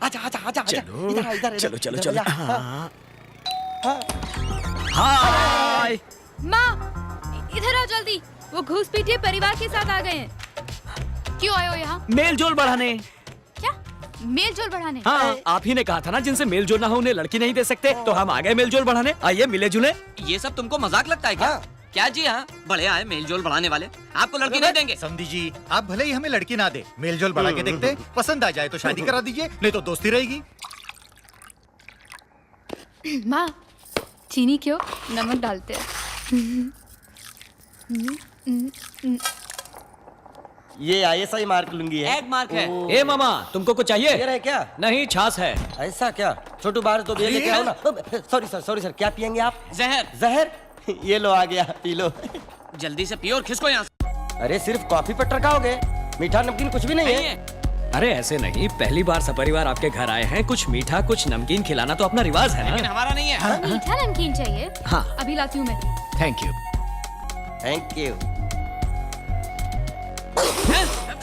आजा आजा आजा चलो, इधर इधर चलो चलो इधर चलो। आजा। हाँ। हाँ। हाय। माँ, इधर आओ जल्दी। वो घूस-पीटिए परिवार के साथ आ गए हैं। क्यों आए हो यहाँ? मेल जोल बढ़ाने। क्या? मेल जोल बढ़ाने? हाँ, आप ही ने कहा था ना जिनसे मेल जोल ना हो उन्हें लड़की नहीं दे सकते, तो हम आ गए मेल जोल बढ़ाने। आइए मिले जुले। ये सब तुमको मजाक लगता है क्या? हाँ। क्या जी हाँ, बड़े आए मेलजोल बढ़ाने वाले, आपको लड़की नहीं देंगे। समधी जी, आप भले ही हमें लड़की ना दे, मेलजोल बढ़ा के देखते, पसंद आ जाए तो शादी करा दीजिए, नहीं तो दोस्ती रहेगी। माँ, चीनी क्यों? नमक डालते हैं। ये ISI मार्क लूंगी है। एक मार्क है। ए मामा, तुमको कुछ ये चाहिए? रहे क्या? नहीं, छाछ है। ऐसा क्या? छोटू बाहर तो बियर लेके आओ ना। सॉरी सर, क्या पियेंगे आप? जहर। जहर? ये लो आ गया, पी लो। जल्दी से पियो और खिसको यहाँ से। अरे सिर्फ कॉफी पर टरकाओगे, मीठा नमकीन कुछ भी नहीं नहीं है। है। अरे ऐसे नहीं, पहली बार सपरिवार आपके घर आए हैं, कुछ मीठा कुछ नमकीन खिलाना तो अपना रिवाज है लेकिन ना। हमारा नहीं है। मीठा नमकीन चाहिए? हाँ। अभी लाती हूँ मैं। Thank you. Thank you.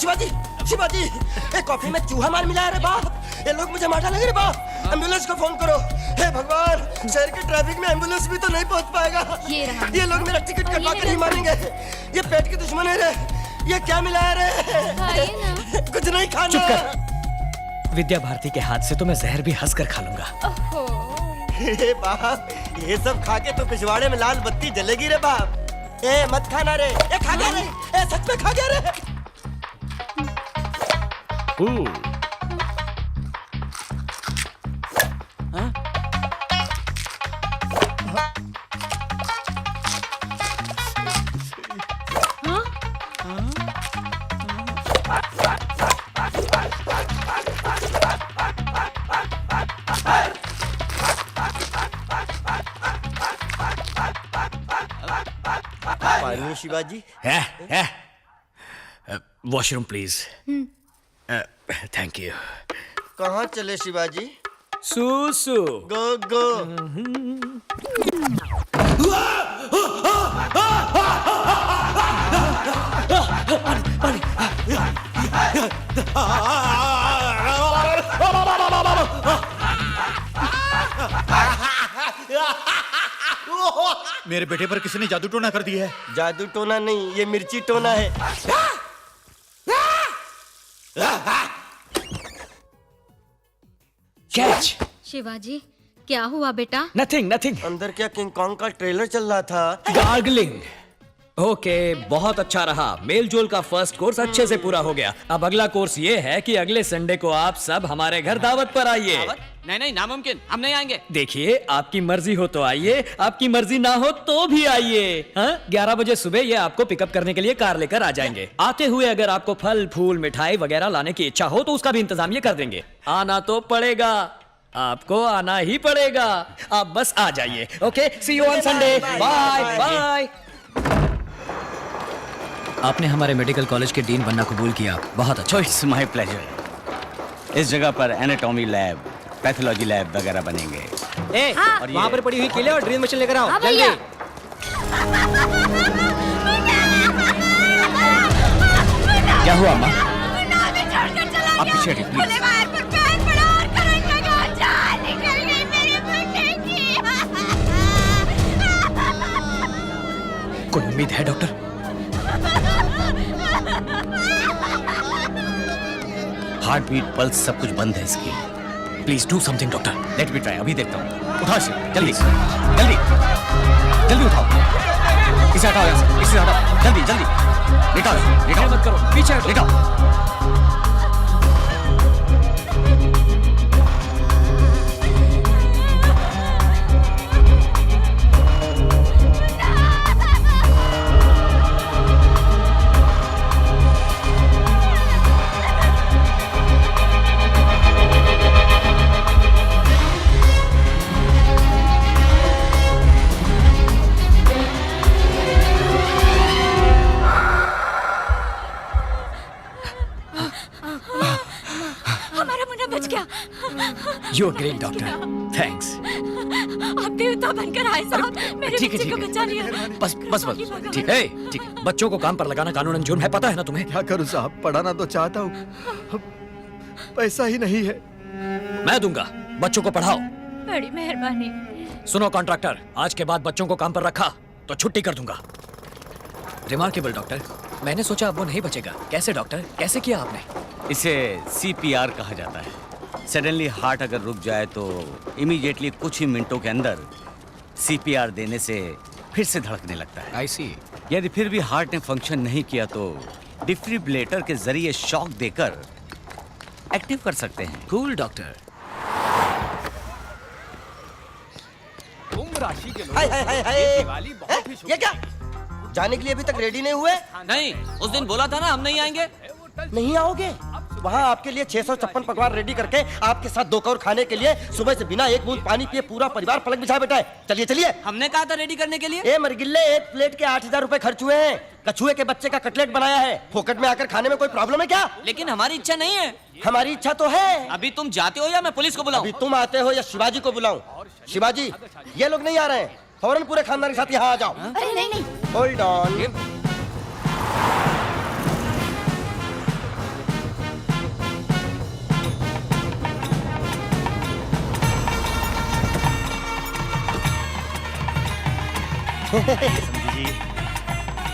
Shivaji, Shivaji, A coffee में चूहा मार मिला है रे बाप। ये लोग मुझे मार डालेंगे रे बाप। एम्बुलेंस को फोन करो। हे भगवान, शहर के ट्रैफिक में एम्बुलेंस भी तो नहीं पहुंच पाएगा। ये रहा। ये लोग मेरा टिकट आइए कटवा कर ना। ही मारेंगे। ये पेट के दुश्मन है रे। ये क्या मिला है रे? आइए ना। कुछ नहीं खाना। चुप कर। विद्या भारती के हाथ से तो मैं जहर भी हंस कर खा लूंगा। ओहो। हे बाप, ये सब खा के तो पिछवाड़े में लाल बत्ती जलेगी रे बाप। ए मत खाना रे। ए खा गया रे। ए सच में खा गया रे। पानी शिवाजी। है। Washroom please. Thank you. कहाँ चले शिवाजी? सुसु। गो गो। मेरे बेटे पर किसी ने जादू टोना कर दिया है। जादू टोना नहीं, ये मिर्ची टोना है। कैच। शिवाजी, क्या हुआ बेटा? Nothing nothing. अंदर क्या किंग कॉन्ग का ट्रेलर चल रहा था? गार्गलिंग। ओके, बहुत अच्छा रहा। मेल जोल का फर्स्ट कोर्स अच्छे से पूरा हो गया। अब अगला कोर्स ये है कि अगले संडे को आप सब हमारे घर दावत पर आइए। दावत? नहीं नहीं, नामुमकिन, हम नहीं आएंगे। देखिए, आपकी मर्जी हो तो आइए, आपकी मर्जी ना हो तो भी आइए। 11 बजे सुबह ये आपको पिकअप करने के लिए कार लेकर आ जाएंगे। आते हुए अगर आपको फल फूल मिठाई वगैरह लाने की इच्छा हो तो उसका भी इंतजाम ये कर देंगे। आना तो पड़ेगा, आपको आना ही पड़ेगा। आप बस आ जाइए। Okay, see you on Sunday. Bye bye. आपने हमारे मेडिकल कॉलेज के डीन बनना कबूल किया, बहुत अच्छा। It's my pleasure. इस जगह पर एनाटॉमी लैब, पैथोलॉजी लैब वगैरह बनेंगे। ए, और वहाँ पर पड़ी हुई केले और ड्रिल मशीन लेकर आओ। हाँ भैया। क्या हुआ अम्मा? आप पीछे हटिए, प्लीज। कोई उम्मीद है डॉक्टर? हार्ट बीट, पल्स सब कुछ बंद है इसकी। Please do something doctor. Let me try, अभी देखता हूँ। उठाओ इसे, जल्दी जल्दी जल्दी उठाओ। इसे हटाओ यहाँ से, इसे हटाओ, जल्दी जल्दी। लेटाओ इसे, लेटाओ। मत करो, पीछे हटो। लेटाओ। हमारा मुन्ना बच गया। You are great doctor, thanks. आप देवता बनकर आए साहब, मेरे ठीक है, बच्चे ठीक को है। बचा लिया। बस बस बस, ठीक है, ठीक है। बच्चों को काम पर लगाना कानूनन जुर्म है, पता है ना तुम्हें? क्या करूं साहब, पढ़ाना तो चाहता हूँ, पैसा ही नहीं है। मैं दूंगा। बच्चों को पढ़ाओ। बड़ी मेहरबानी। सुनो कॉन्ट्रैक्टर, आज के बाद बच्चों को काम पर रखा तो छुट्टी कर दूंगा। रिमार्केबल डॉक्टर, मैंने सोचा अब वो नहीं बचेगा। कैसे डॉक्टर, कैसे किया आपने? इसे CPR कहा जाता है। सडनली हार्ट अगर रुक जाए तो इमीडिएटली कुछ ही मिनटों के अंदर CPR देने से फिर से धड़कने लगता है। आई सी। यदि फिर भी हार्ट ने फंक्शन नहीं किया तो डिफिब्रिलेटर के जरिए शॉक देकर एक्टिव कर सकते हैं। Cool doctor. Hi hi hi hi. ये क्या? जाने के लिए अभी तक रेडी नहीं हुए? नहीं, उस दिन बोला था ना हम नहीं आएंगे। नहीं आओगे? वहाँ आपके लिए 656 पकवान रेडी करके आपके साथ 2 कौर खाने के लिए सुबह से बिना एक बूंद पानी पिए पूरा परिवार पलक बिछाए बैठा है। चलिए चलिए। हमने कहा था रेडी करने के लिए। ए मरगिल्ले, एक प्लेट के 8000 रुपए खर्च हुए हैं। कछुए के बच्चे का कटलेट बनाया है। फोकट में आकर खाने में कोई प्रॉब्लम है क्या? लेकिन हमारी इच्छा नहीं है। हमारी इच्छा तो है। अभी तुम जाते हो या मैं पुलिस को बुलाऊं? अभी तुम आते हो या शिवाजी को बुलाऊं? शिवाजी, ये लोग नहीं आ रहे हैं। फौरन पूरे खानदान के साथ यहाँ आ जाओ। अरे नहीं नहीं। Hold on.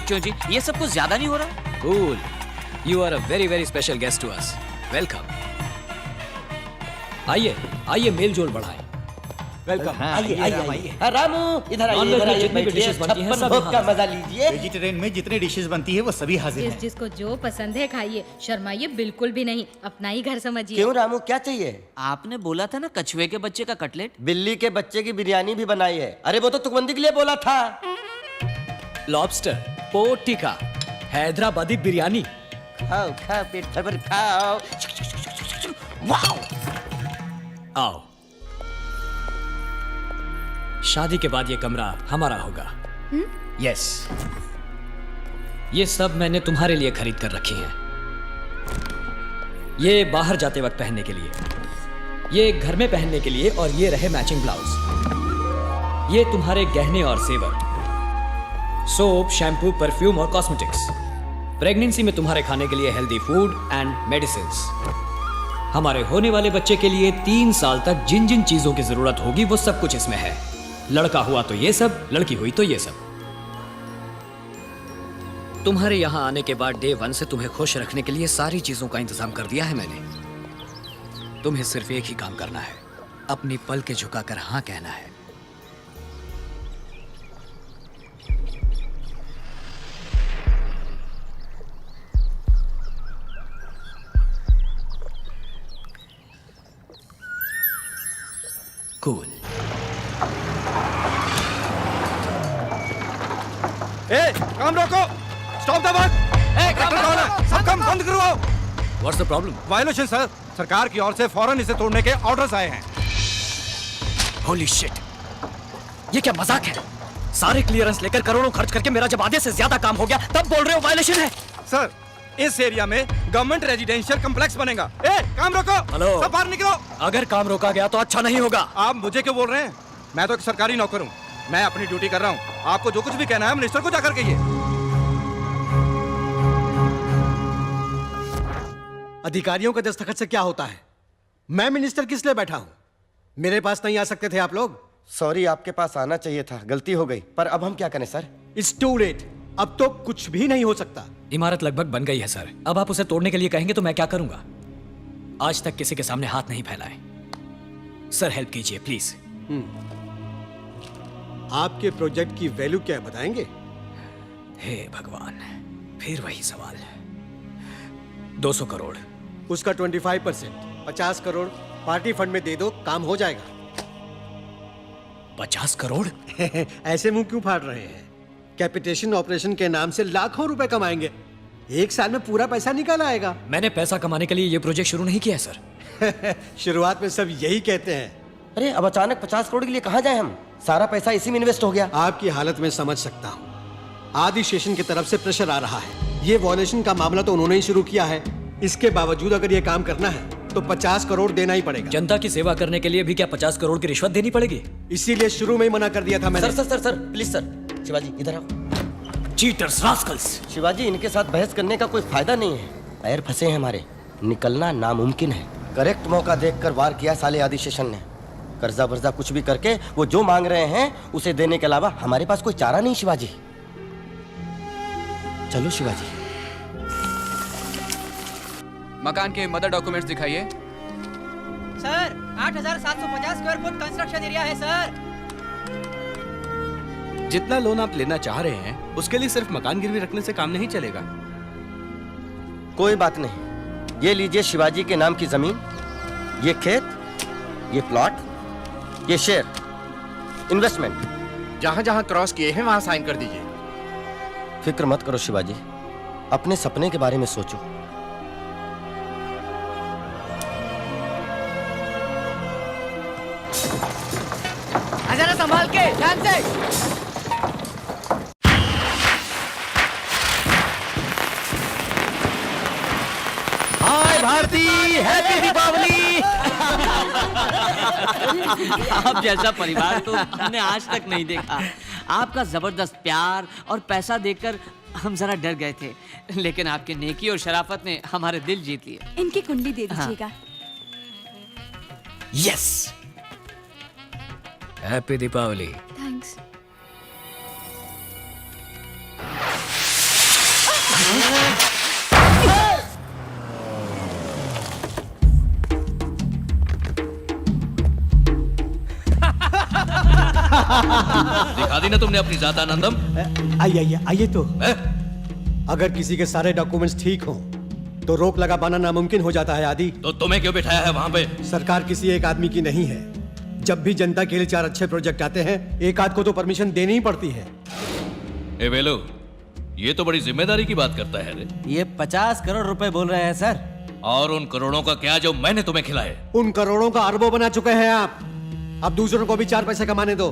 क्यों जी, ये सब कुछ ज्यादा नहीं हो रहा? Cool. You are a very very special guest to us. Welcome. आइए आइए, मेल जोल बढ़ाएं। वेलकम। आइए आइए। हाँ, रामू इधर आइए, नॉनवेज इधर में आइए, जितनी भी बैठिए। dishes बनती हैं, छप्पन सब भोग यहाँ का हैं। मजा लीजिए। वेजिटेरियन में जितनी डिशेस बनती है वो सभी हाजिर जिस हैं। जिसको जो पसंद है खाइए, शर्माइए बिल्कुल भी नहीं, अपना ही घर समझिए। क्यों रामू, क्या चाहिए? आपने बोला था ना कछुए के बच्चे का कटलेट। बिल्ली के बच्चे की बिरयानी भी बनाई है। अरे वो तो तुकबंदी के लिए बोला था। Lobster, pork tikka, Hyderabadi biryani. खाओ खाओ, पेट भर भर खाओ। वाओ। आओ। शादी के बाद ये कमरा हमारा होगा। यस। ये सब मैंने तुम्हारे लिए खरीद कर रखी हैं। ये बाहर जाते वक्त पहनने के लिए, ये घर में पहनने के लिए, और ये रहे मैचिंग ब्लाउज। ये तुम्हारे गहने और सेवर, सोप, शैम्पू, परफ्यूम और कॉस्मेटिक्स। प्रेगनेंसी में तुम्हारे खाने के लिए हेल्दी फूड एंड मेडिसिन्स। हमारे होने वाले बच्चे के लिए 3 साल तक जिन जिन चीजों की जरूरत होगी वो सब कुछ इसमें है। लड़का हुआ तो ये सब, लड़की हुई तो ये सब। तुम्हारे यहां आने के बाद डे 1 से तुम्हें खुश रखने के लिए सारी चीजों का इंतजाम कर दिया है मैंने। तुम्हें सिर्फ एक ही काम करना है, अपनी पल के झुकाकर हाँ कहना है। कूल। ए, काम रोको। Stop the work. ट्रैक्टर कौन है? सब काम बंद करवाओ। What's the problem? Violation sir, सरकार की ओर से फौरन इसे तोड़ने के ऑर्डर्स आए हैं। होली शिट, ये क्या मजाक है? सारे क्लियरेंस लेकर करोड़ों खर्च करके मेरा जब आधे से ज्यादा काम हो गया तब बोल रहे हो वायलेशन है? सर, इस एरिया में गवर्नमेंट रेजिडेंशियल कॉम्प्लेक्स बनेगा। ए, काम रोको। हेलो। सब बाहर निकलो। अगर काम रोका गया तो अच्छा नहीं होगा। आप मुझे क्यों बोल रहे हैं? मैं तो एक सरकारी नौकर हूँ। मैं अपनी ड्यूटी कर रहा हूँ। आपको जो कुछ भी कहना है मिनिस्टर को जाकर कहिए। अधिकारियों के दस्तखत से क्या होता है? मैं मिनिस्टर किस लिए बैठा हूं? मेरे पास नहीं आ सकते थे आप लोग? सॉरी, आपके पास आना चाहिए था, गलती हो गई। पर अब हम क्या करें सर? It's to late. अब तो कुछ भी नहीं हो सकता। इमारत लगभग बन गई है सर। अब आप उसे तोड़ने के लिए कहेंगे तो मैं क्या करूंगा? आज तक किसी के सामने हाथ नहीं फैलाए। सर हेल्प कीजिए प्लीज। आपके प्रोजेक्ट की वैल्यू क्या है बताएंगे? हे भगवान, फिर वही सवाल। 200 करोड़। उसका 25%, 50 करोड़ पार्टी फंड में दे दो, काम हो जाएगा। 50 करोड़? ऐसे मुंह क्यों फाड़ रहे हैं? कैपिटेशन ऑपरेशन के नाम से लाखों रुपए कमाएंगे। 1 साल में पूरा पैसा निकल आएगा। मैंने पैसा कमाने के लिए ये प्रोजेक्ट शुरू नहीं किया है सर। शुरुआत में सब यही कहते हैं। अरे अब अचानक 50 करोड़ के लिए कहाँ जाए हम? सारा पैसा इसी में इन्वेस्ट हो गया। आपकी हालत में समझ सकता हूँ। आदि स्टेशन की तरफ से प्रेशर आ रहा है। ये वॉल्यूशन का मामला तो उन्होंने ही शुरू किया है। इसके बावजूद अगर ये काम करना है तो 50 करोड़ देना ही पड़ेगा। जनता की सेवा करने के लिए भी क्या 50 करोड़ की रिश्वत देनी पड़ेगी? इसीलिए शुरू में ही मना कर दिया था मैंने। Sir please sir. शिवाजी इधर आओ। Cheaters, Rascals. शिवाजी, इनके साथ बहस करने का कोई फायदा नहीं है। पैर फंसे हैं हमारे, निकलना नामुमकिन है। करेक्ट मौका देखकर वार किया साले आदि शेषन ने। कर्जा वर्जा कुछ भी करके वो जो मांग रहे हैं उसे देने के अलावा हमारे पास कोई चारा नहीं शिवाजी। चलो शिवाजी। मकान के मदर डॉक्यूमेंट्स दिखाइए। Sir 8,750 square foot construction area है सर। जितना लोन आप लेना चाह रहे हैं उसके लिए सिर्फ मकान गिरवी रखने से काम नहीं चलेगा। कोई बात नहीं, ये लीजिए शिवाजी के नाम की जमीन, ये खेत, ये प्लॉट, ये शेयर, इन्वेस्टमेंट। जहां जहां क्रॉस किए हैं वहां साइन कर दीजिए। फिक्र मत करो शिवाजी, अपने सपने के बारे में सोचो। जरा संभाल के, ध्यान से। हाय भारती, हैप्पी दीपावली। आप जैसा परिवार तो हमने आज तक नहीं देखा। आपका जबरदस्त प्यार और पैसा देखकर हम जरा डर गए थे, लेकिन आपके नेकी और शराफत ने हमारे दिल जीत लिए। इनकी कुंडली दे दीजिएगा। Yes, happy Deepavali. थैंक्स। दिखा दी ना तुमने अपनी जात आनंदम। आइए आइए आइए। तो अगर किसी के सारे डॉक्यूमेंट्स ठीक हों तो रोक लगा पाना नामुमकिन हो जाता है आदि। तो तुम्हें क्यों बिठाया है वहां पे? सरकार किसी एक आदमी की नहीं है। जब भी जनता के लिए 4 अच्छे प्रोजेक्ट आते हैं, एक आध को तो परमिशन देनी ही पड़ती है। ए वेलो, ये तो बड़ी जिम्मेदारी की बात करता है रे। ये 50 करोड़ रुपए बोल रहे हैं सर। और उन करोड़ों का क्या जो मैंने तुम्हें खिलाए? उन करोड़ों का अरबों बना चुके हैं आप। अब दूसरों को भी 4 पैसे कमाने दो।